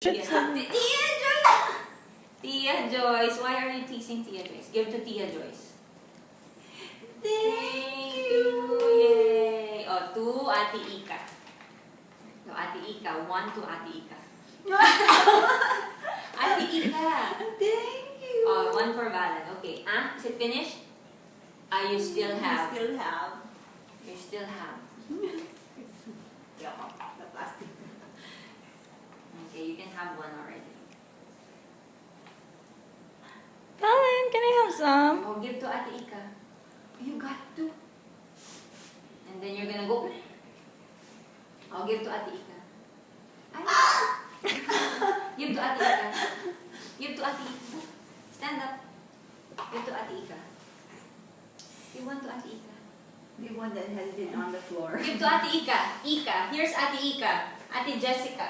Tia Joyce! Tia Joyce, why are you teasing Tia Joyce? Give to Tia Joyce. Thank you! Yay! Oh, to Ate Ika. To Ate Ika. One to Ate Ika. Ate Ika! Thank you! Oh, one for Valen. Okay. Ah, is it finished? Ah, you still have. You still have. You still have. Yeah, the plastic. Okay, you can have one already. Valen, can I have some? Oh, give to Ate Ika. You got to. And then you're gonna go. I'll give to Ate Ika. Give to Ate Ika. Give to Ate Ika. Stand up. Give to Ate Ika. Give one to Ate Ika. The one that has been on the floor. Give to Ate Ika. Ika. Here's Ate Ika. Ate Jessica.